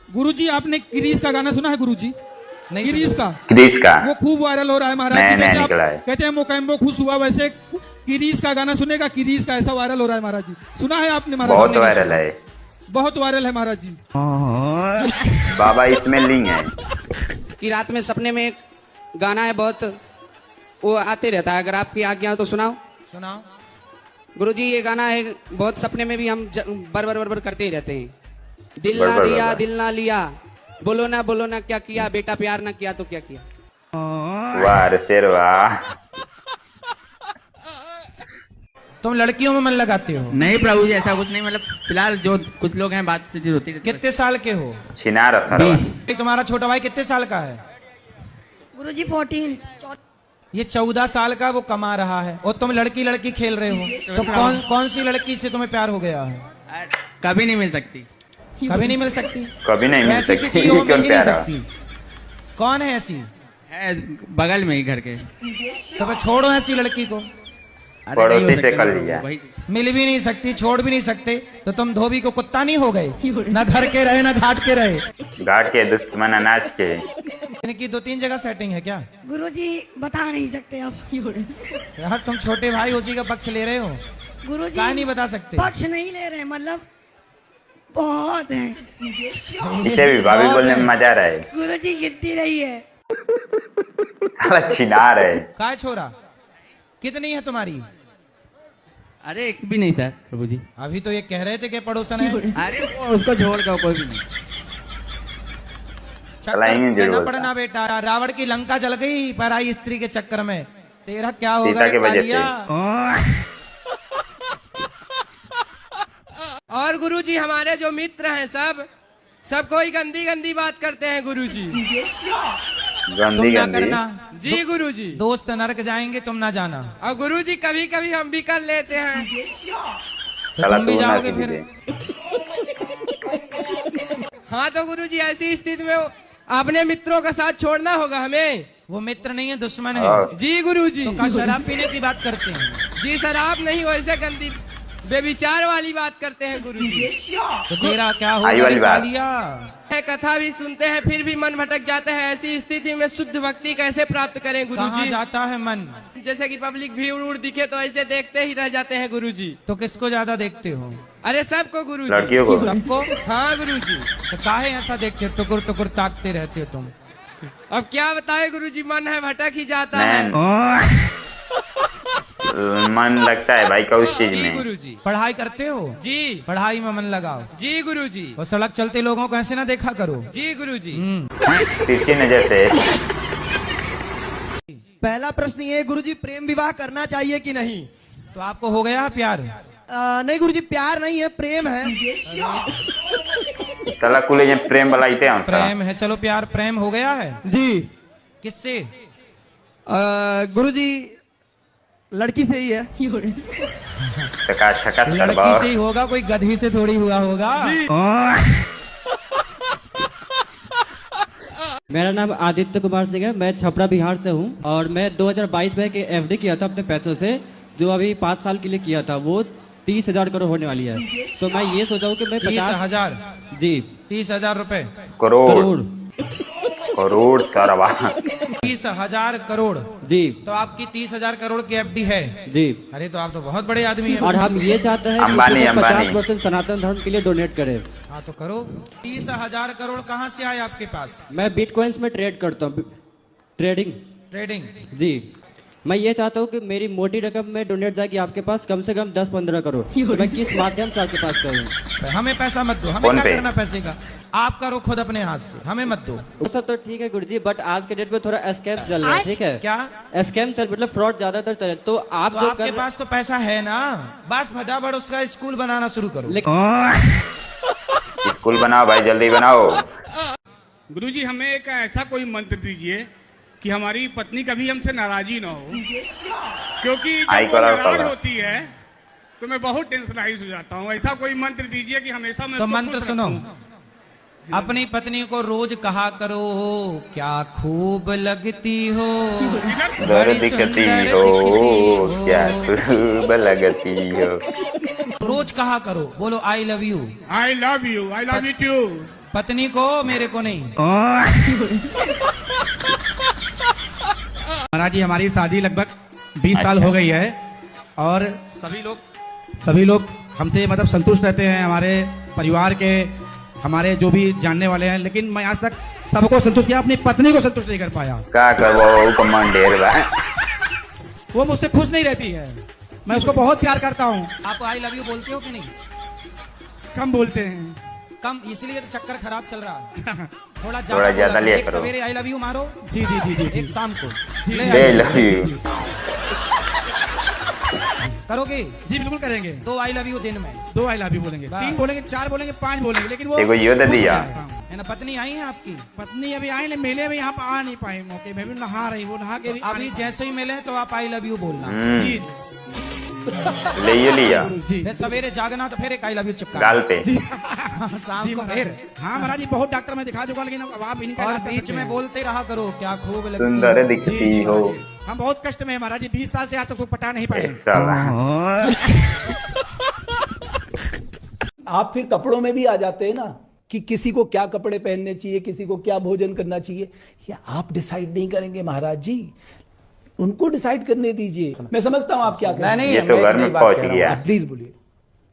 गुरुजी आपने क्रिस का गाना सुना है गुरुजी? नहीं, क्रिस का वो खूब वायरल हो रहा है महाराज जी। नया जैसे आप निकला है। कहते हैं मोकैम्बो खुश हुआ, वैसे क्रिस का गाना सुनेगा, क्रिस का ऐसा वायरल हो रहा है महाराज जी। सुना है आपने महाराज? बहुत वायरल है, बहुत वायरल है महाराज जी। बाबा इसमें लिंग है कि रात में सपने में एक गाना है बहुत, वो आते रहता है, अगर आपकी आज्ञा हो तो सुनाओ। सुनाओ गुरुजी ये गाना है बहुत, सपने में भी हम बर बर करते ही रहते हैं। दिल बर ना बर दिया बर। दिल ना लिया, बोलो ना क्या किया, बेटा प्यार ना किया तो क्या किया। वाह रे शेर वाह। तुम लड़कियों में मन लगाते हो? नहीं प्रभु जी, ऐसा कुछ नहीं, मतलब फिलहाल जो कुछ लोग हैं बात होती है। कितने साल के हो? छिनार असर तुम्हारा छोटा भाई कितने साल का है? गुरुजी 14। ये 14 साल का वो कमा रहा है, और तुम लड़की लड़की खेल रहे हो। तो कौन सी लड़की से तुम्हें प्यार हो गया है? कभी नहीं मिल सकती। कभी नहीं मिल सकती? कभी नहीं मिल ऐसी सकती, किसी को मिल क्यों ही नहीं प्यारा? सकती। कौन है ऐसी? है बगल में ही घर के। तो मैं छोड़ो ऐसी लड़की को। अरे पड़ोसी नहीं हो से सकता कर ना, लिया। वही मिल भी नहीं सकती, छोड़ भी नहीं सकते, तो तुम धोबी को कुत्ता नहीं हो गए? ना घर के रहे ना घाट के रहे। घाट के दुश्मन अनाज के। इनकी 2-3 जगह सेटिंग है क्या? गुरुजी बता नहीं सकते आप। यार तुम छोटे भाई उसी का पक्ष ले रहे हो, गुरुजी क्या नहीं बता सकते? पक्ष नहीं ले रहे, मतलब बहुत है। इसे भी भाभी बोलने में मजा आ रहा है। गुरुजी गिनती रही है। साला छिनार है। काय छोरा, कितनी है तुम्हारी? अरे एक भी नहीं था प्रभु जी। अभी तो ये कह रहे थे कि पड़ोसन है। अरे वो उसको छोड़ कर कोई भी नहीं। साला चक्कर यूं में जरूर न पड़ना बेटा, रावण की लंका जल गई पराई स्त्री के चक्कर में, तेरा क्या होगा सीता रे के वजह से। कालिया? और गुरुजी हमारे जो मित्र हैं सब कोई गंदी गंदी बात करते हैं गुरुजी। तुम गंदी ना गंदी। करना, जी गुरुजी। दोस्त नरक जाएंगे, तुम ना जाना। और गुरुजी कभी कभी हम भी कर लेते हैं। तो साला तुम भी तू ना जाओगे सीधी फिर? दे। हाँ तो गुरुजी ऐसी स्थिति में अपने मित्रों का साथ छोड़ना होगा हमें। वो मित्र नहीं है, दुश्मन और है। जी गुरुजी। तो का शराब पीने की बात करते हैं? जी शराब नहीं, वैसे गंदी बेविचार वाली बात करते हैं गुरुजी। तो तेरा क्या आई होगा वाली रे बात। कालिया? कथा भी सुनते हैं फिर भी मन भटक जाता है। ऐसी स्थिति में शुद्ध भक्ति कैसे प्राप्त करें कहाँ गुरुजी? जाता है मन? जैसे कि पब्लिक भीड़ उड़ दिखे तो ऐसे देखते ही रह जाते हैं गुरुजी। तो किसको ज्यादा देखते हो? अरे सबको गुरुजी। लड़कियों को। सबको? हाँ गुरुजी। तो काहे ऐसा देखते हो, टुकुर टुकुर ताकते रहते हो तुम? अब क्या बताए गुरुजी, मन है भटक ही जाता मैन। है। मन लगता है भाई का उस चीज जी में। गुरुजी। पढ़ाई करते हो? जी पढ़ाई में मन लगाओ। जी गुरुजी। और सड़क चलते लोगों को ऐसे ना देखा करो। जी गुरुजी। तीसरी नजर से। पहला प्रश्न ये है गुरुजी, प्रेम विवाह करना चाहिए कि नहीं? तो आपको हो गया प्यार? नहीं गुरुजी, प्यार नहीं है, प्रेम है। साला कुले जे प्रेम वाला इते हम साला। प्रेम है, चलो प्यार प्रेम हो गया है। जी किससे? गुरुजी लड़की से ही है। चका छका लड़की से ही होगा, कोई गधी से थोड़ी हुआ होगा। मेरा नाम आदित्य कुमार सिंह है, मैं छपरा बिहार से हूँ और मैं 2022 में एक एफडी किया था अपने पैसों से, जो अभी 5 साल के लिए किया था, वो 30,000 करोड़ होने वाली है। तो मैं ये सोचा हूँ कि मैं 30,000? जी 30,000 रुपए? करोड़ करोड़ सारा वाह। 30,000 करोड़? जी तो आपकी 30,000 करोड़ की एफडी है? जी। अरे तो आप तो बहुत बड़े आदमी हैं। और हम ये चाहते हैं अंबानी, कि अंबानी। 50% सनातन धर्म के लिए डोनेट करें। हाँ तो करो। 30,000 करोड़ कहाँ से आए आपके पास? मैं बिटकॉइंस में ट्रेड करता हूँ, ट्रेडिंग। ट्रेडिंग? जी। मैं ये चाहता हूँ कि मेरी मोटी रकम में डोनेट जाएगी आपके पास, कम से कम 10-15 करोड़। तो मैं किस माध्यम से आपके पास करूँ? हमें पैसा मत दो, हमें फोन क्या पे। करना पैसे का? आप करो खुद अपने हाथ से, हमें मत दो। वो सब तो ठीक है गुरुजी, बट आज के डेट में थोड़ा स्कैम चल रहा है, ठीक है? क्या स्कैम चल, मतलब फ्रॉड ज्यादातर चल रहा है। तो आप तो जो आपके कर पास तो पैसा है ना, बस फटाफट उसका स्कूल बनाना शुरू करो। स्कूल बनाओ भाई, जल्दी बनाओ। गुरुजी हमें एक ऐसा कोई मंत्र दीजिए कि हमारी पत्नी कभी हमसे नाराजी ना हो, क्योंकि आई जब वो करा नाराज करा। होती है तो मैं बहुत टेंशनाइज हो जाता हूँ। ऐसा कोई मंत्र दीजिए कि हमेशा मैं तो उसको मंत्र खुश सुनो। रखूं। अपनी पत्नी को रोज कहा करो, क्या खूब लगती हो, इधर दर बड़ी दिखती सुंदर हो, दिखती क्या हो। खूब लगती हो। रोज कहा करो, बोलो I love you. I love you too. पत्नी को, मेरे को नहीं। महाराज जी हमारी शादी लगभग 20 साल हो गई है और सभी लोग हमसे मतलब संतुष्ट रहते हैं, हमारे परिवार के, हमारे जो भी जानने वाले हैं, लेकिन मैं आज तक सबको संतुष्ट किया, अपनी पत्नी को संतुष्ट नहीं कर पाया। क्या करबो कमान ढेर बा। वो मुझसे खुश नहीं रहती है, मैं उसको बहुत प्यार करता हूँ। आप आई लव यू बोलते हो कि नहीं? कम बोलते हैं। कम, इसलिए तो चक्कर खराब चल रहा है। थोड़ा थोड़ा ज्यादा बोला। लिया एक करो। सवेरे आई लव यू मारो, जी जी जी जी एक शाम को ले लव यू। करोगे? जी बिल्कुल करेंगे। 2 आई लव यू दिन में। 2 आई लव यू बोलेंगे, 3 बोलेंगे, 4 बोलेंगे, 5 बोलेंगे, लेकिन वो देखो ये दे दिया। है ना? पत्नी आई है आपकी? पत्नी अभी आई नहीं, मेले में यहाँ पे आ नहीं पाए मौके, मैं भी नहा रही, वो नहा के भी अभी जैसे ही मिले तो आप आई लव यू बोलना। जी ले ये लिया जी फिर सवेरे जागना तो फिर एक आई लव यू चिपका। गाल पे। शाम को फिर। हाँ महाराज जी बहुत डॉक्टर में दिखा चुका, लेकिन अब आप इनका और इलाज कर बीच सकते में हैं। बोलते रहा करो क्या खूब लगती सुंदर हो। दिखती हो। हम बहुत कष्ट में हैं महाराज जी, 20 साल से आज तक को पटा नहीं पाए। साला। आप फिर कपड़ों में भी आ जाते हैं ना कि किसी को क्या कपड़े पहनने चाहिए, किसी को क्या भोजन करना चाहिए, या आप डिसाइड नहीं करेंगे महाराज जी, उनको डिसाइड करने दीजिए। मैं समझता हूँ आप क्या करें। ये तो घर में पहुंच गया। प्लीज बोलिए।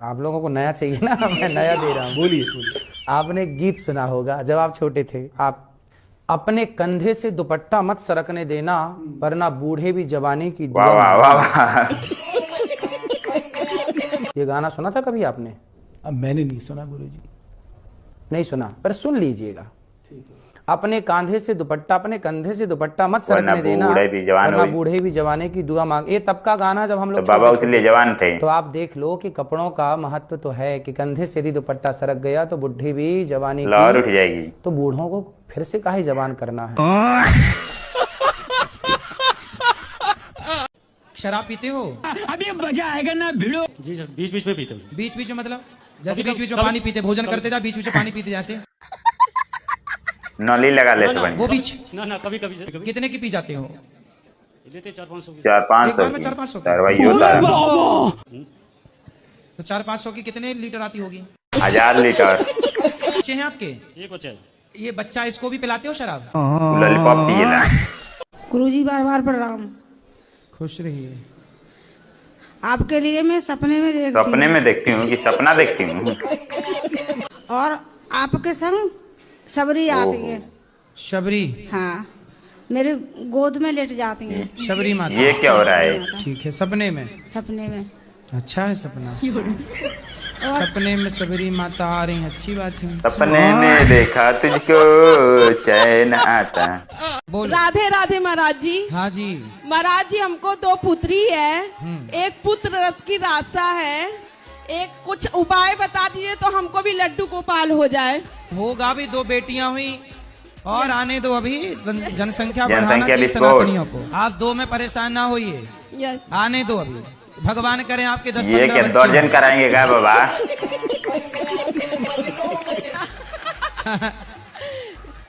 आप लोगों को नया चाहिए ना, मैं नया दे रहा हूँ। बोलिए बोलिए। आपने गीत सुना होगा जब आप छोटे थे, आप अपने कंधे से दुपट्टा मत सरकने देना वरना बूढ़े भी जवानी की दुआ वाह वाह वाह वाह। ये गाना सुना था कभी आपने? अब मैंने नहीं सुना गुरुजी। नहीं सुना, पर सुन लीजिएगा। अपने कंधे से दुपट्टा मत सरकने देना वरना बूढ़े भी जवानी की दुआ मांग। ये तब का गाना जब हम लोग तो बाबा उसलिए जवान थे। तो आप देख लो कि कपड़ों का महत्व तो है कि कंधे से यदि दुपट्टा सरक गया तो बुढ़ी भी जवानी लाहौर उठ जाएगी। तो बूढ़ों को फिर से काहे जवान करना है। शराब पीते हो? अभी मजा आएगा ना भिड़ो। जी सर, बीच बीच में पीते हूँ। बीच बीच में मतलब जैसे बीच बीच में पानी पीते, भोजन करते जा बीच बीच में पानी पीते जैसे नली लगा ले तो वो बीच। ना कभी कभी कितने की पी जाते हो? लेते 400-500 की। 400-500 एक बार में 400-500 की। वही होता है। तो 400-500 की कितने लीटर आती होगी? 1000 लीटर। बच्चे हैं आपके? एक बच्चा है। ये बच्चा, इसको भी पिलाते हो शराब? लॉलीपॉप पिएला। गुरुजी बार बार प्रणाम। खुश रहिए। आपके लिए मैं सपने में देखती सपने में देखती हूँ कि सपना देखती हूँ। और आपके संग सबरी आती है। शबरी? हाँ, मेरे गोद में लेट जाती हैं। शबरी माता? ये क्या हो रहा है? ठीक है, सपने में? सपने में। अच्छा है सपना। सपने में सबरी माता आ रही, अच्छी बात है। सपने में देखा तुझको चैन आता। बोल। राधे राधे महाराज जी। हाँ जी महाराज जी, हमको 2 पुत्री है, एक पुत्र रथ की रासा है, एक कुछ उपाय बता दीजिए तो हमको भी लड्डू गोपाल हो जाए। होगा भी, 2 बेटियां हुई और आने दो, अभी जनसंख्या बढ़ाना जनसंख्या चाहिए विस्फोट। सनातनियों को। आप 2 में परेशान ना होइए, यस। आने दो अभी, भगवान करें आपके 10-15 ये क्या दर्जन कराएंगे क्या बाबा?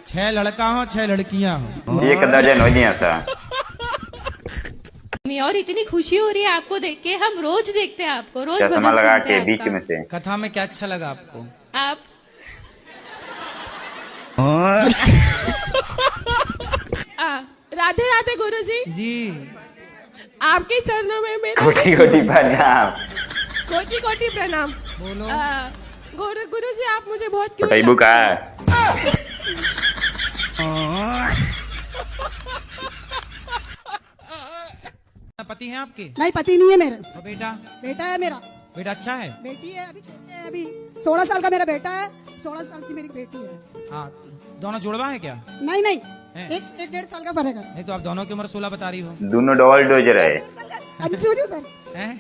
6 लड़का हो 6 लड़कियां हो। 1 दर्जन हो दिया सा। और इतनी खुशी हो रही है आपको देख के, हम रोज देखते हैं आपको, रोज चश्मा भजन लगा सुनते के हैं बीच आपका। में से। कथा में क्या अच्छा लगा आपको? आप राधे राधे गुरुजी। जी आपके चरणों में मेरा कोटि कोटि प्रणाम। कोटि कोटि प्रणाम। बोलो। गुरुजी आप मुझे बहुत क्यों पटैबू का पति हैं आपके? नहीं, पति नहीं है मेरे। और बेटा? बेटा है मेरा। बेटा अच्छा है? बेटी है, अभी छोटे है, अभी 16 साल का मेरा बेटा है, 16 साल की मेरी बेटी है। हाँ, दोनों जुड़वा है क्या? नहीं नहीं, हैं? एक 1.5 साल का फर्क है। नहीं तो आप दोनों की उम्र 16 बता रही हो। दोनों डबल डोज रहे। अभी सोचो सर। हैं?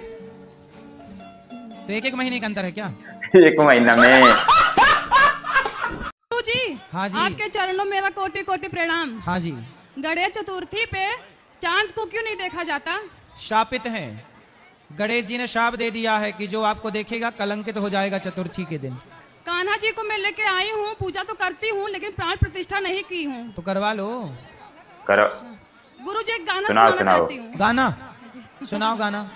तो 1-1 महीने का अंतर है क्या? 1 महीना में। जी? हाँ जी। आपके चरणों में मेरा कोटि कोटि प्रणाम। हाँ जी। गणेश चतुर्थी पे चांद को क्यों नहीं देखा जाता? शापित हैं, गणेश जी ने शाप दे दिया है कि जो आपको देखेगा कलंकित हो जाएगा चतुर्थी के दिन। कान्हा जी को मैं लेके आई हूँ, पूजा तो करती हूँ लेकिन प्राण प्रतिष्ठा नहीं की हूँ। तो करवा लो। करो। गुरु जी एक गाना सुनाओ, सुनाना सुनाओ। चाहती हूँ। गाना सुनाओ, गाना।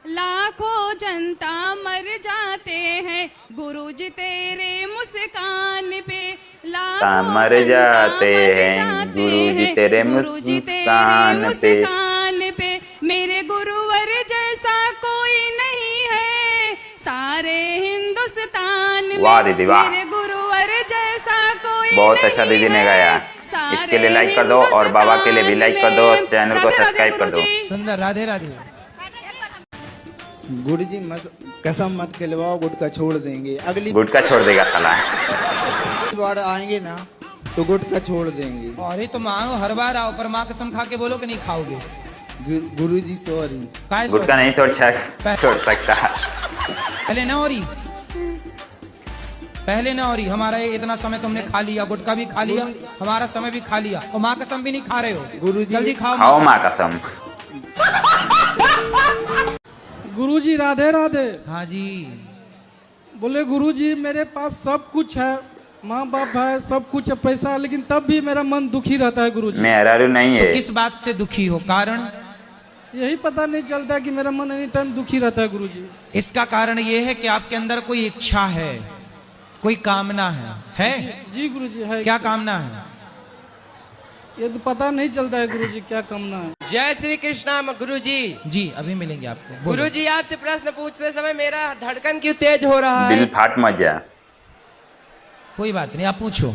लाखों जनता मर जाते हैं गुरु जी तेरे मुस्कान पे, मर जाते हैं गुरुजी तेरे मुस्कान पे। मेरे गुरुवर जैसा कोई नहीं है सारे हिंदुस्तान में। वाह दीदी वाह, मेरे गुरुवर जैसा कोई बहुत अच्छा दीदी ने गाया। इसके लिए लाइक कर दो और बाबा के लिए भी लाइक कर दो, चैनल को सब्सक्राइब कर दो। सुंदर, राधे राधे। गुरुजी कसम मत खिलवाओ, गुटखा छोड़ देंगे। अगली गुटखा छोड़ देगा साला। बार आएंगे ना तो गुटखा छोड़ देंगे। अरे तो मानो हर बार आओ, पर माँ कसम खा के बोलो कि नहीं खाओगे। गुरुजी सॉरी, गुटखा नहीं छोड़ सकता। पहले ना हो रही, पहले ना हो रही। हमारा ये इतना समय तुमने खा लिया, गुटखा भी खा लिया, हमारा समय भी खा लिया, और माँ कसम भी नहीं खा रहे हो। गुरुजी जल्दी खाओ माँ कसम। गुरुजी राधे राधे। हाँ जी। बोले गुरुजी मेरे पास सब कुछ है, माँ बाप है, सब कुछ है, पैसा है, लेकिन तब भी मेरा मन दुखी रहता है गुरुजी। मेरा नहीं है। तो किस बात से दुखी हो? कारण यही पता नहीं चलता कि मेरा मन एनी टाइम दुखी रहता है गुरुजी। इसका कारण ये है कि आपके अंदर कोई इच्छा है, कोई कामना है? जी गुरुजी है। क्या कामना है? ये तो पता नहीं चलता है गुरुजी क्या कामना है। जय श्री कृष्णा गुरुजी। जी अभी मिलेंगे आपको। गुरुजी आपसे प्रश्न पूछते समय मेरा धड़कन क्यों तेज हो रहा है? दिल फाट मत जा। कोई बात नहीं, आप पूछो।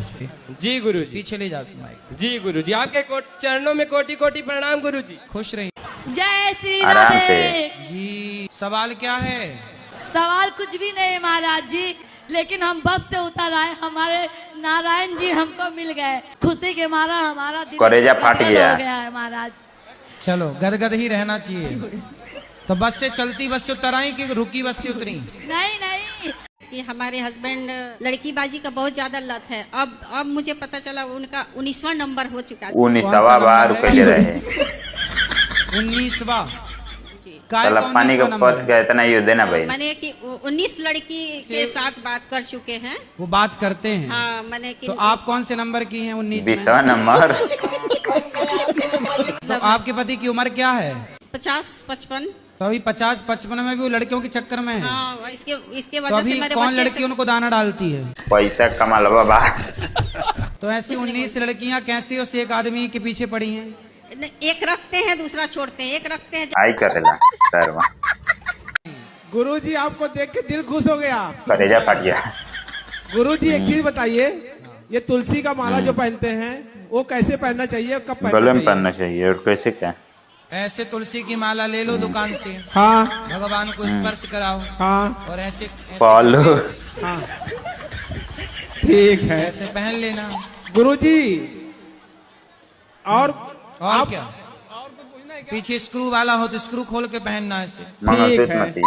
जी गुरुजी। पीछे ले जाओ माइक। जी गुरुजी, आपके चरणों में कोटि कोटि प्रणाम गुरुजी। खुश रहिए। जय श्री आराम राधे। से। जी सवाल क्या है? सवाल कुछ भी नहीं महाराज जी, लेकिन हम बस से उतर आए, हमारे नारायण जी हमको मिल गए, खुशी के मारा हमारा दिल कलेजा फाट गया है महाराज। चलो गदगद ही रहना चाहिए। तो बस से चलती बस से उतर आई कि रुकी बस से उतरी? नहीं नहीं, कि हमारे हस्बैंड लड़कीबाजी का बहुत ज्यादा लत है। अब मुझे पता चला उनका 19वां नंबर हो चुका है। 19वां बार रुपये रहे। 19वां पानी का पद का इतना ही देना भाई। मैंने कि 19 लड़की के साथ बात कर चुके हैं। वो बात करते हैं। हाँ, मैंने कि तो आप कौन से नंबर की हैं? 19 20वां नंबर। तो आपके पति की उम्र क्या है? 50-55। तो अभी 50-55 में भी वो लड़कियों के चक्कर में है। हाँ, इसके तो वजह अभी से मेरे कौन बच्चे लड़की उनको दाना डालती है? पैसा कमा लो बाबा। तो ऐसी 19 लड़कियां कैसे उस एक आदमी के पीछे पड़ी हैं? एक रखते हैं दूसरा छोड़ते हैं, एक रखते हैं। आई करेला शर्मा। गुरुजी आपको देख के दिल खुश हो गया, कलेजा फट गया। गुरुजी एक चीज बताइए, ये तुलसी का माला जो पहनते हैं वो कैसे पहनना चाहिए, कब पहनना गले में चाहिए? पहनना चाहिए और कैसे क्या? ऐसे तुलसी की माला ले लो दुकान से। हाँ। भगवान को स्पर्श कराओ। हाँ। और ऐसे पालो। हाँ। ठीक है, ऐसे पहन लेना गुरुजी। और आप क्या पीछे स्क्रू वाला हो तो स्क्रू खोल के पहनना है इसे। ठीक है।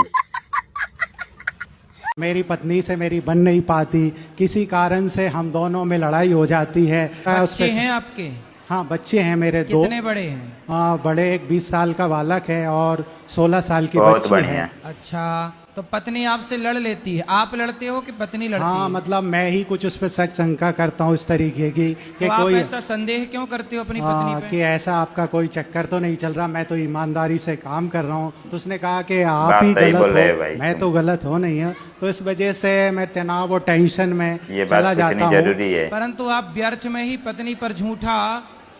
मेरी पत्नी से मेरी बन नहीं पाती, किसी कारण से हम दोनों में लड़ाई हो जाती है। बच्चे हैं आपके? हाँ बच्चे हैं मेरे। दो। कितने बड़े हैं? हाँ बड़े, एक 20 साल का बालक है और 16 साल की बहुत बच्ची बढ़िया। है। अच्छा, तो पत्नी आपसे लड़ लेती है? आप लड़ते हो कि पत्नी लड़ती है? हाँ मतलब मैं ही कुछ उस पर शक शंका करता हूँ इस तरीके की कि तो कोई आप ऐसा संदेह क्यों करते हो अपनी पत्नी पे? कि ऐसा आपका कोई चक्कर तो नहीं चल रहा, मैं तो ईमानदारी से काम कर रहा हूँ। तो उसने कहा कि आप बात ही सही गलत बोल रहे हो हो, भाई। मैं तो गलत हो नहीं हूँ। तो इस वजह से मैं तनाव और टेंशन में ये चला बात जाता पूछनी हूँ। जरूरी है। परंतु आप व्यर्थ में ही पत्नी पर झूठा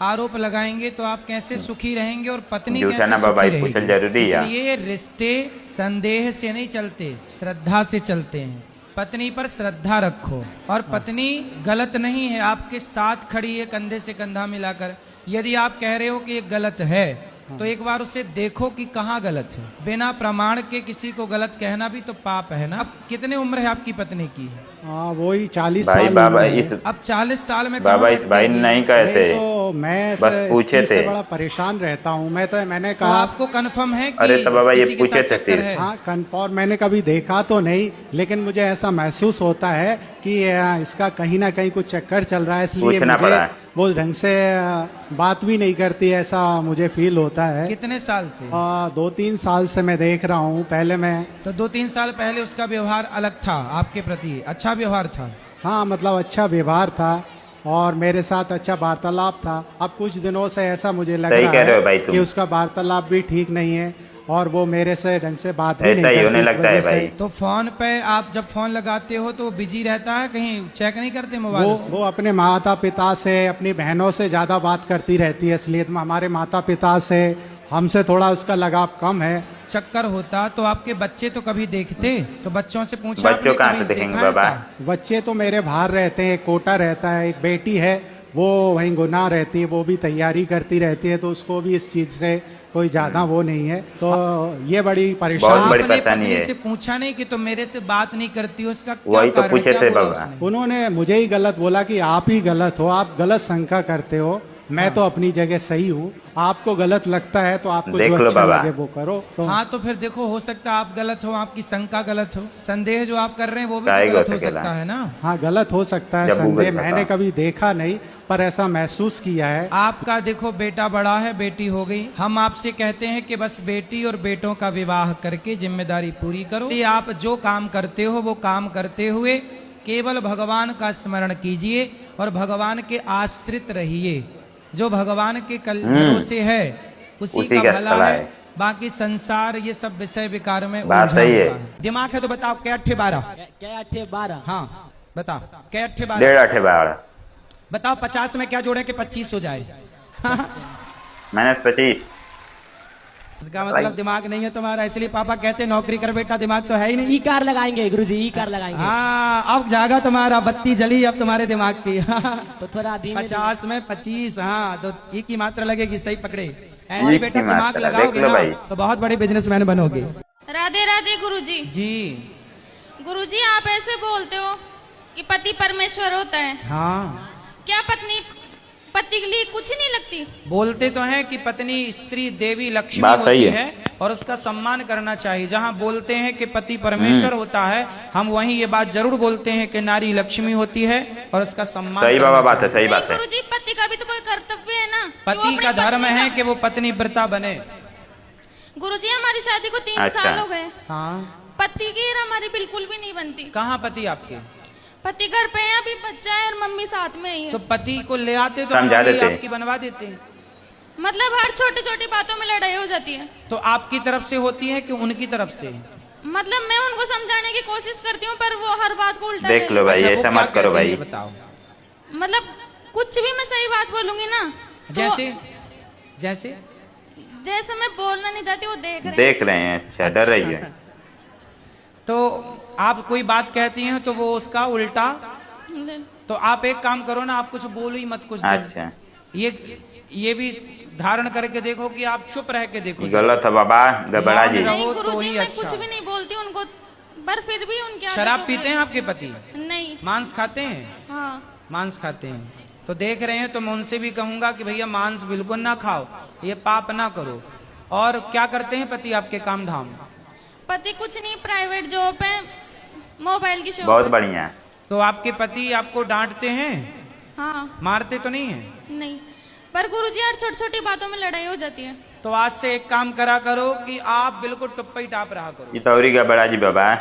आरोप लगाएंगे तो आप कैसे सुखी रहेंगे और पत्नी झूठा कैसे ना बाबा, सुखी पूछल रहेगी? जरूरी है। इसलिए रिश्ते संदेह से नहीं चलते, श्रद्धा से चलते हैं। पत्नी पर श्रद्धा रखो, और पत्नी गलत नहीं है, आपके साथ खड़ी है कंधे से कंधा मिलाकर। यदि आप कह रहे हो कि ये गलत है तो एक बार उसे देखो कि कहाँ गलत है। बिना प्रमाण के किसी को गलत कहना भी तो पाप है ना। अब कितने उम्र है आपकी पत्नी की? हाँ वही 40 भाई साल बाबा उम्र है। इस अब 40 साल में बाबा इस भाई ने नहीं कहते, नहीं तो मैं बस इस पूछे चीज से थे। बड़ा परेशान रहता हूँ। मैंने तो कहा आपको कंफर्म है कि अरे तो बाबा ये किसी के पूछे साथ थे चक्कर फिर। है? हाँ कन्फर्म मैंने कभी देखा तो नहीं, लेकिन मुझे ऐसा महसूस होता है कि इसका कहीं ना कहीं कुछ चक्कर चल रहा है, इसलिए पूछना मुझे पड़ा है। वो ढंग से बात भी नहीं करती, ऐसा मुझे फील होता है। कितने साल से? 2-3 साल से मैं देख रहा हूँ। पहले मैं तो 2-3 साल पहले उसका व्यवहार अलग था आपके प्रति, अच्छा व्यवहार था? हाँ मतलब अच्छा व्यवहार था और मेरे साथ अच्छा वार्तालाप था। अब कुछ दिनों से ऐसा मुझे लग सही रहा कह रहे हो है भाई तुम। कि उसका वार्तालाप भी ठीक नहीं है और वो मेरे से ढंग से बात भी नहीं ऐसा ही होने करती, इस लगता है वजह से। भाई। तो फोन पे आप जब फोन लगाते हो तो बिजी रहता है, कहीं चेक नहीं करते मोबाइल से? वो अपने माता पिता से, अपनी बहनों से ज़्यादा बात करती रहती है, इसलिए हमारे माता पिता से हमसे थोड़ा उसका लगाव कम है। चक्कर होता तो आपके बच्चे तो कभी देखते, तो बच्चों से पूछा बच्चों आपने कहाँ कभी से देखेंगे देखा है बाबा? ऐसा? बच्चे तो मेरे बाहर रहते हैं, एक कोटा रहता है, एक बेटी है वो वहीं गुनाह रहती है, वो भी तैयारी करती रहती है, तो उसको भी इस चीज़ से कोई ज़्यादा वो नहीं है, तो ये बड़ी परेशानी। आपने पत्नी से पूछा नहीं कि तुम मेरे से बात नहीं करती हो, उसका क्या वही तो कारण, पूछे क्या थे बोला बाबा। उसने? उन्होंने मुझे ही गलत बोला कि आप ही गलत हो, आप गलत शंका करते हो, मैं तो अपनी जगह सही हूँ, आपको गलत लगता है तो आपको देख जो लो अच्छा बाबा। लगे वो करो। तो हाँ तो फिर देखो, हो सकता है आप गलत हो, आपकी शंका गलत हो, संदेह जो आप कर रहे हैं वो भी काहे तो को गलत हो सकेला? सकता है ना। हाँ गलत हो सकता है, जब वो संदेह गलत मैंने था। कभी देखा नहीं, पर ऐसा महसूस किया है। आपका देखो बेटा बड़ा है, बेटी हो गई, हम आपसे कहते हैं कि बस बेटी और बेटों का विवाह करके जिम्मेदारी पूरी करो। ये आप जो काम करते हो वो काम करते हुए केवल भगवान का स्मरण कीजिए और भगवान के आश्रित रहिए। जो भगवान के भरोसे है उसी का भला है, बाकी संसार ये सब विषय विकार में बात उलझा सही है। हुआ है। दिमाग है तो बताओ, क्या 8 12? क्या 8 12? हाँ बताओ, क्या 8 12? 1.5 12 बताओ 50 में क्या जोड़े कि 25 हो जाए? -25। इसका मतलब दिमाग नहीं है तुम्हारा, इसलिए पापा कहते नौकरी कर बेटा, दिमाग तो है ही नहीं। ई कार लगाएंगे गुरुजी, ई कार लगाएंगे। हाँ अब जागा तुम्हारा, बत्ती जली अब तुम्हारे दिमाग की। तो थोड़ा 50 में 25, हाँ तो ई की मात्रा लगेगी, सही पकड़े। ऐसे ई बेटा की दिमाग मात्रा, लगाओगे देख लो ना भाई। तो बहुत बड़े बिजनेसमैन बनोगे। राधे राधे गुरुजी। जी गुरुजी आप ऐसे बोलते हो कि पति परमेश्वर होता है, हाँ क्या पत्नी पति के लिए कुछ नहीं लगती? बोलते तो हैं कि पत्नी स्त्री देवी लक्ष्मी बात होती सही है और उसका सम्मान करना चाहिए। जहाँ बोलते हैं कि पति परमेश्वर होता है, हम वहीं ये बात जरूर बोलते हैं कि नारी लक्ष्मी होती है और उसका सम्मान सही करना बाबा बात है, चाहिए। सही बात है। गुरुजी पति का भी तो कोई कर्तव्य है ना। पति का धर्म है कि वो पत्नी व्रता बने। गुरुजी हमारी शादी को 3 अच्छा। साल हो गए, हाँ पति की हमारी बिल्कुल भी नहीं बनती। कहाँ पति आपके? पति घर पे है, अभी बच्चा है और मम्मी साथ में ही है। तो पति को ले आते तो समझा हमारी देते। आपकी बनवा देते। मतलब हर छोटी छोटी बातों में लड़ाई हो जाती है। तो आपकी तरफ से होती है कि उनकी तरफ से? मतलब मैं उनको समझाने की कोशिश करती हूँ पर वो हर बात को उल्टा देख लो भाई, अच्छा, वो ऐसा क्या मत करो कहते हैं भाई। ये बताओ। मतलब कुछ भी मैं सही बात बोलूंगी ना तो जैसे जैसे जैसे मैं बोलना नहीं चाहती वो देख रहे हैं। अच्छा डर रही है। तो आप कोई बात कहती हैं तो वो उसका उल्टा, तो आप एक काम करो ना, आप कुछ बोलो ही मत कुछ दिन। अच्छा ये भी धारण करके देखो कि आप चुप रह के देखो। गलत है बाबा, गबड़ा जी। नहीं तो गुरुजी ही मैं अच्छा। कुछ भी नहीं बोलती उनको, पर फिर भी उनके शराब पीते हैं आपके पति? नहीं। मांस खाते हैं? हाँ मांस खाते हैं तो देख रहे हैं, तो मैं उनसे भी कहूंगा कि भैया मांस बिल्कुल ना खाओ, ये पाप ना करो। और क्या करते हैं पति आपके काम धाम? पति कुछ नहीं, प्राइवेट जॉब है, मोबाइल की शॉप। बहुत बढ़िया। तो आपके पति आपको डांटते हैं? हाँ। मारते तो नहीं है? नहीं, पर गुरुजी यार छोटी छोटी बातों में लड़ाई हो जाती है। तो आज से एक काम करा करो कि आप बिल्कुल टुप्पा ही टाप रहा करो। ये तो और गबड़ा जी बाबा।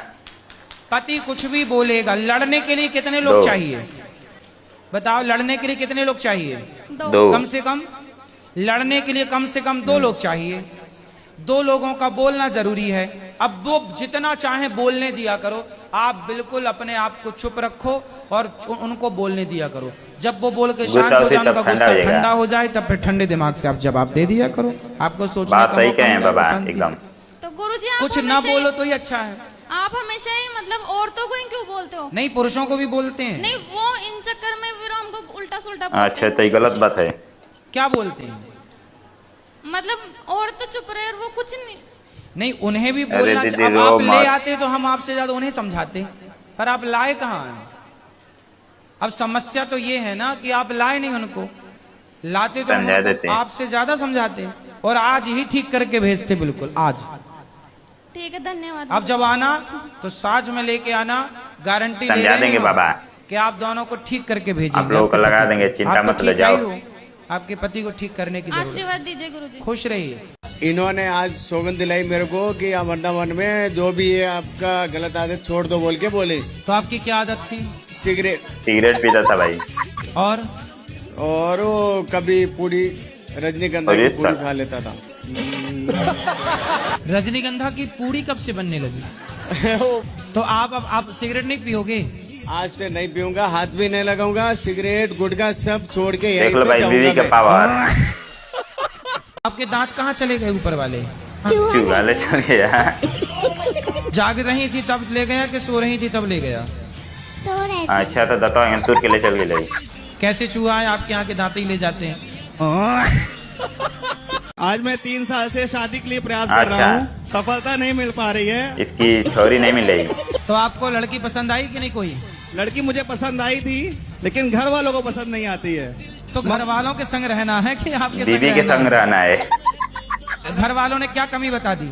पति कुछ भी बोलेगा, लड़ने के लिए कितने लोग 2 चाहिए बताओ? लड़ने के लिए कितने लोग चाहिए? 2 कम से कम लड़ने के लिए कम से कम 2 लोग चाहिए। 2 लोगों का बोलना जरूरी है। अब वो जितना चाहे बोलने दिया करो, आप बिल्कुल अपने आप को चुप रखो और उनको बोलने दिया करो। जब वो बोल के शांत हो जाए, उनका गुस्सा ठंडा हो जाए, तब फिर ठंडे दिमाग से आप जवाब दे दिया करो। आपको सोचने बात का सही मौका कहे मिलेगा बाबा शांति से। एकदम। तो गुरुजी आप कुछ ना हमेशा बोलो तो ही अच्छा है। आप हमेशा ही मतलब औरतों को ही क्यों बोलते हो? नहीं, पुरुषों को भी बोलते हैं। नहीं, वो इन चक्कर में फिर हमको उल्टा सुल्टा अच्छा तो ये गलत बात है। क्या बोलते हैं? मतलब औरत तो चुप रहे और वो कुछ नहीं। उन्हें भी अरे बोलना दीदी, चाहिए। अब रो आप ले मत। आते तो हम आपसे ज्यादा उन्हें समझाते, पर आप लाए कहाँ हैं? अब समस्या तो ये है ना कि आप लाए नहीं उनको, लाते तो हम समझा उनको देते। आपसे ज्यादा समझाते और आज ही ठीक करके भेजते, बिल्कुल आज। ठीक है, धन्यवाद। अब जब आना तो साज में लेके आना, गारंटी ले समझा रहे देंगे हैं बाबा। कि आप दोनों को ठीक करके भेजेंगे। आप लोगों को आपके लगा पति देंगे, को। चिंता आप तो मत ले ठीक है ही जाओ। हो, आपके पति को ठीक करने की जरूरत है। आशीर्वाद दीजिए गुरुजी। खुश रहिए। इन्होंने आज सौगंध दिलाई मेरे को कि वृंदावन में जो भी है आपका गलत आदत छोड़ दो बोल के बोले। तो आपकी क्या आदत थी? सिगरेट पीता था भाई। और वो कभी पूरी रजनीगंधा और की ये पूरी सब? खा लेता था। रजनीगंधा की पूड़ी कब से बनने लगी? तो आप सिगरेट नहीं पियोगे? आज से नहीं पीऊंगा, हाथ भी नहीं लगाऊंगा, सिगरेट गुटखा सब छोड़ के देख लो भाई बीवी का पावर। आपके दांत कहाँ चले गए ऊपर वाले? चूहा ले चल गया। जाग रही थी तब ले गया कि सो रही थी तब ले गया? अच्छा तो दत्ता तुर के ले चल गई। कैसे चूहा है आपके यहाँ के दांत ही ले जाते हैं? आज मैं 3 साल से शादी के लिए प्रयास कर रहा हूँ, सफलता नहीं मिल पा रही है। इसकी छोरी नहीं मिल रही। तो आपको लड़की पसंद आई कि नहीं? कोई लड़की मुझे पसंद आई थी, लेकिन घर वालों को पसंद नहीं आती है। तो घर वालों के संग रहना है कि आपके बीवी के संग रहना है? घर वालों ने क्या कमी बता दी?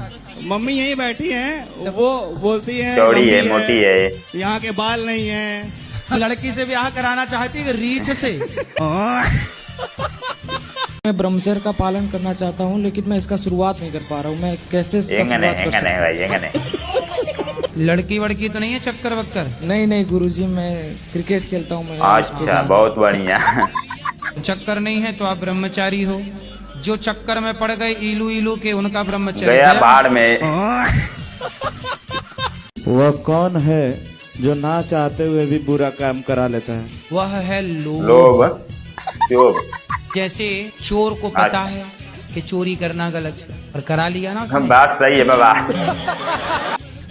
मम्मी यहीं बैठी हैं, वो बोलती हैं चौड़ी है, मोटी है, यहाँ के बाल नहीं है। लड़की से ब्याह कराना चाहती है रीछ से। मैं ब्रह्मचर्य का पालन करना चाहता हूँ, लेकिन मैं इसका शुरुआत नहीं कर पा रहा हूँ। मैं कैसे इसका शुरुआत कर सकता हूँ? लड़की वड़की तो नहीं है चक्कर वक्कर? नहीं गुरुजी, मैं क्रिकेट खेलता हूँ। अच्छा बहुत बढ़िया। चक्कर नहीं है तो आप ब्रह्मचारी हो। जो चक्कर में पड़ गए इलू इलू के, उनका ब्रह्मचर्य गया बाढ़ में। वह कौन है जो ना चाहते हुए भी बुरा काम करा लेता है? वह है लोभ। जैसे चोर को पता है कि चोरी करना गलत है और करा लिया ना उसने। बात सही है बाबा।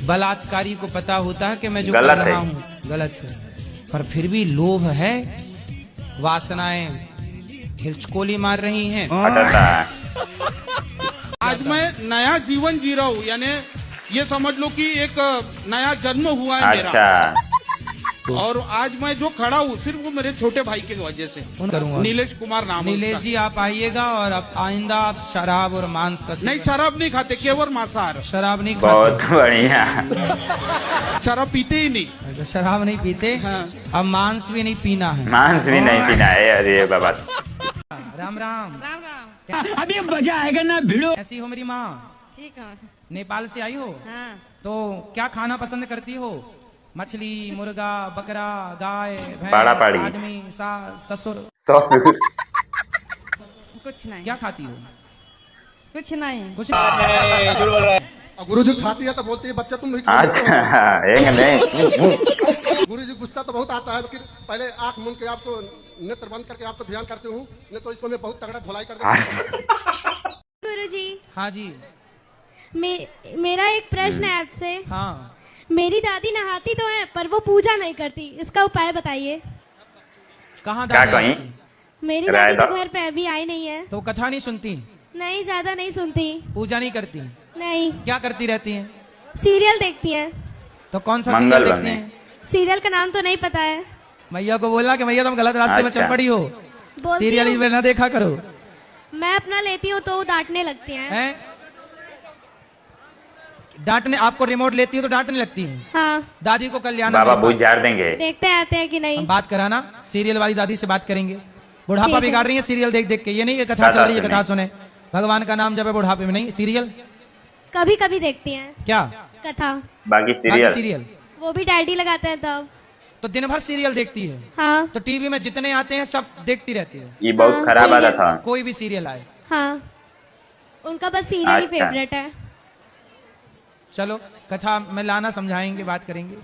बलात्कारी को पता होता है कि मैं जो कर रहा हूँ गलत है, पर फिर भी लोभ है, वासनाएं हिचकोली मार रही हैं। आज मैं नया जीवन जी रहा हूँ, यानी ये समझ लो कि एक नया जन्म हुआ है मेरा। और आज मैं जो खड़ा हूँ सिर्फ वो मेरे छोटे भाई के वजह से। नीलेश कुमार नाम। नीलेश जी आप आइएगा और आप आइंदा आप शराब और मांस का नहीं, शराब नहीं खाते, केवल मांसाहार। शराब नहीं खाते? बहुत बढ़िया। शराब पीते ही नहीं। शराब नहीं पीते। हाँ। अब मांस भी नहीं पीना है। मांस भी नहीं पीना है। अरे बाबा राम राम। राम राम। अभी मजा आएगा ना भिड़ो। ऐसी हो मेरी माँ? ठीक है। नेपाल से आई हो? हाँ। तो क्या खाना पसंद करती हो? मछली, मुर्गा, बकरा, गाय, भैंस, आदमी, ससुर? कुछ नहीं। क्या खाती हो? कुछ नहीं। कुछ गुरु जी खाती है तो बोलती है बच्चा तुम नहीं। अच्छा नहीं। गुरु जी गुस्सा तो बहुत आता है, लेकिन पहले आंख मूंद के आपको नेत्र बंद करके आपको ध्यान करते हूँ, नहीं तो इसको मैं बहुत तगड़ा धुलाई कर देता हूँ। गुरु जी। हाँ जी। मेरा एक प्रश्न है आपसे। हाँ। मेरी दादी नहाती तो है पर वो पूजा नहीं करती, इसका उपाय बताइए। कहाँ दादी? मेरी दादी तो घर पे अभी आई नहीं है। तो कथा नहीं सुनती? नहीं, ज्यादा नहीं सुनती। पूजा नहीं करती? नहीं। क्या करती रहती हैं? सीरियल देखती हैं। तो कौन सा सीरियल देखती हैं? सीरियल का नाम तो नहीं पता है। मैया को बोलना कि मैया तुम गलत रास्ते में चल पड़ी हो, सीरियल ही ना देखा करो। मैं अपना लेती हूँ तो वो डांटने लगती हैं। डांटने? आपको रिमोट लेती हो तो डांटने लगती है? हाँ। दादी को कल्याण बाबा बुझ झाड़ देंगे। देखते आते हैं कि नहीं। हम बात कराना, सीरियल वाली दादी से बात करेंगे। बुढ़ापा बिगाड़ रही है सीरियल देख देख के। ये नहीं ये कथा चल रही है कथा सुने, भगवान का नाम जब है बुढ़ापे में नहीं। सीरियल कभी कभी देखती हैं। क्या? कथा। बाकी सीरियल वो भी डैडी लगाते हैं तब। तो दिन भर सीरियल देखती है? हाँ। तो टीवी में जितने आते हैं सब देखती रहती है? ये बहुत खराब आदत था। कोई भी सीरियल आए? हाँ, उनका बस सीरियल ही फेवरेट है। चलो कथा में लाना, समझाएंगे, बात करेंगे।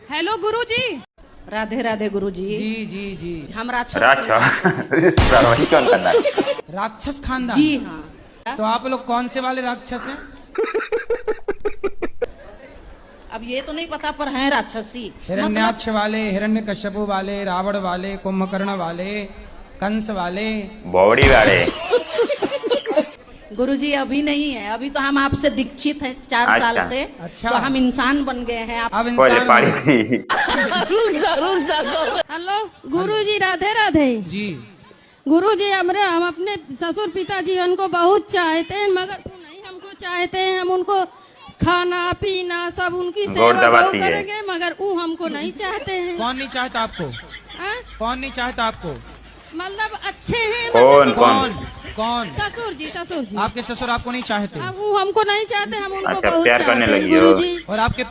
हेलो गुरुजी। राधे राधे गुरुजी। जी जी जी। हम राक्षस कौन करना? राक्षस खानदान? जी हाँ। तो आप लोग कौन से वाले राक्षस हैं? अब ये तो नहीं पता पर हैं राक्षसी। हिरण्याक्ष वाले, हिरण्यकश्यपु वाले, रावण वाले, कुंभकर्ण वाले, कंस वाले, बौड़ी वाले। गुरुजी अभी नहीं है, अभी तो हम आपसे दीक्षित हैं 4 साल से। अच्छा। तो हम इंसान बन गए हैं। अब इंसान हेलो गुरुजी, राधे राधे जी। गुरुजी, हम अपने ससुर पिताजी उनको बहुत चाहते हैं, मगर नहीं हमको चाहते हैं। हम उनको खाना पीना सब उनकी सेवा बहुत करेंगे, मगर वो हमको नहीं चाहते हैं। कौन नहीं चाहता आपको? कौन नहीं चाहता आपको? मतलब अच्छे हैं। कौन कौन? कौन? ससुर जी, ससुर जी। आपके ससुर आपको नहीं चाहते? अब वो हमको नहीं चाहते, हम उनको अच्छा, बहुत प्यार करने चाहते हैं लगी हो। गुरुजी। और आपके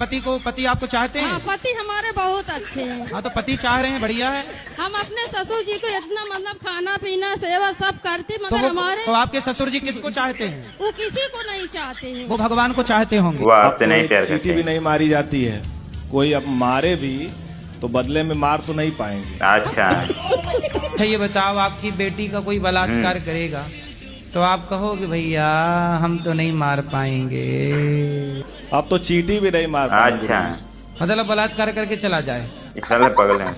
पति आपको चाहते हैं? हाँ, पति हमारे बहुत अच्छे हैं। हाँ, तो पति चाह रहे हैं, बढ़िया है। हम अपने ससुर जी को इतना मतलब खाना पीना सेवा सब करते, मगर हमारे तो आपके ससुर जी किसको चाहते हैं? वो किसी को नहीं चाहते हैं। वो भगवान को चाहते होंगे। वो आपसे नहीं प्यार चीटी करते। भी नहीं मारी जाती है, कोई अब मारे भी तो बदले में मार तो नहीं पाएंगे। अच्छा, ये बताओ, आपकी बेटी का कोई बलात्कार करेगा तो आप कहोगे भैया हम तो नहीं मार पाएंगे? अब तो चीटी भी नहीं मार पाएंगे। अच्छा, मतलब बलात्कार करके चला जाए? साले पगल हैं।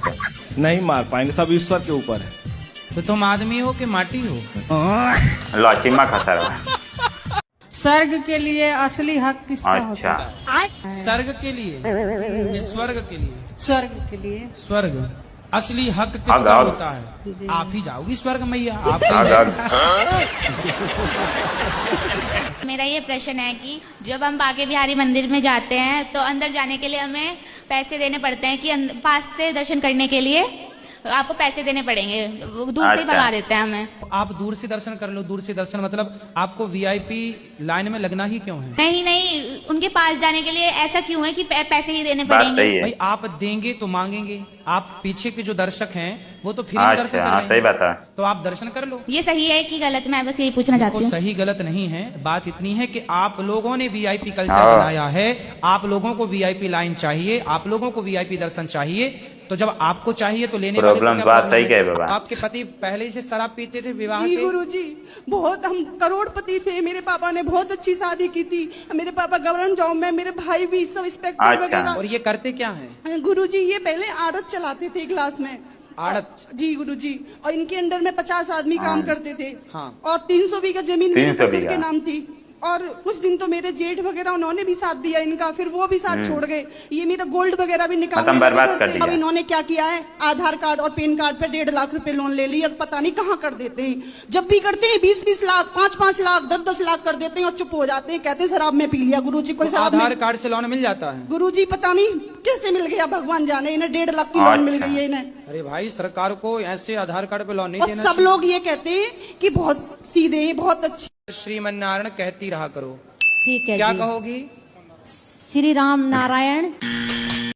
नहीं मार पाएंगे, सब ईश्वर के ऊपर है। तो तुम आदमी हो कि माटी हो? लौचिमा खाता रहा। स्वर्ग के लिए असली हक किसका अच्छा, होता है? स्वर्ग के लिए कि स्वर्ग के लिए? स्वर्ग के लिए। स्वर्ग असली हक किसका होता है? आप ही जाओगी स्वर्ग मैया, आप मेरा ये प्रश्न है कि जब हम बांके बिहारी मंदिर में जाते हैं तो अंदर जाने के लिए हमें पैसे देने पड़ते हैं कि पास से दर्शन करने के लिए आपको पैसे देने पड़ेंगे, दूर से ही भगा देते हैं हमें। आप दूर से दर्शन कर लो। दूर से दर्शन मतलब आपको वीआईपी लाइन में लगना ही क्यों है? नहीं नहीं, उनके पास जाने के लिए ऐसा क्यों है कि पैसे ही देने पड़ेंगे? भाई आप देंगे तो मांगेंगे। आप पीछे के जो दर्शक हैं वो तो फ्री में दर्शन कर रहे हैं। सही बात है। तो आप दर्शन कर लो। ये सही है कि गलत? मैं बस यही पूछना चाहती हूँ। सही गलत नहीं है, बात इतनी है कि आप लोगों ने वीआईपी कल्चर बनाया है। आप लोगों को वीआईपी लाइन चाहिए, आप लोगों को वीआईपी दर्शन चाहिए। तो जब आपको चाहिए तो लेने वाले प्रॉब्लम बात सही कहे बाबा। आपके पति पहले ही से शराब पीते थे विवाह जी के? गुरुजी, बहुत हम करोड़पति थे। मेरे पापा ने बहुत अच्छी शादी की थी। मेरे पापा गवर्नमेंट जॉब में, मेरे भाई भी सब इंस्पेक्टर वगैरह। और ये करते क्या हैं? गुरुजी ये पहले आड़त चलाते थे क्लास में। आड़त? जी गुरुजी। और इनके अंडर में 50 आदमी काम करते थे। हाँ। और 300 बीघा जमीन मेरे 300 ससुर बीघा के नाम थी। और कुछ दिन तो मेरे जेठ वगैरह उन्होंने भी साथ दिया इनका, फिर वो भी साथ छोड़ गए। ये मेरा गोल्ड वगैरह भी निकालने बर्बाद कर लगे। दिया। अब इन्होंने क्या किया है, आधार कार्ड और पैन कार्ड पे 1.5 लाख रुपए लोन ले लिया। पता नहीं कहाँ कर देते हैं। जब भी करते हैं 20-20 लाख, 5-5 लाख, 10-10 लाख कर देते हैं और चुप हो जाते हैं। कहते हैं शराब में पी लिया। गुरुजी कोई शराब आधार कार्ड से लोन मिल जाता है? गुरुजी पता नहीं कैसे मिल गया, भगवान जाने। इन्हें 1.5 लाख की लोन मिल गई है इन्हें। अरे भाई, सरकार को ऐसे आधार कार्ड पे लोन नहीं और देना सब लोग ये कहते हैं कि बहुत सीधे हैं, बहुत अच्छे। श्रीमन नारायण कहती रहा करो। ठीक है क्या जी। कहोगी? श्री राम नारायण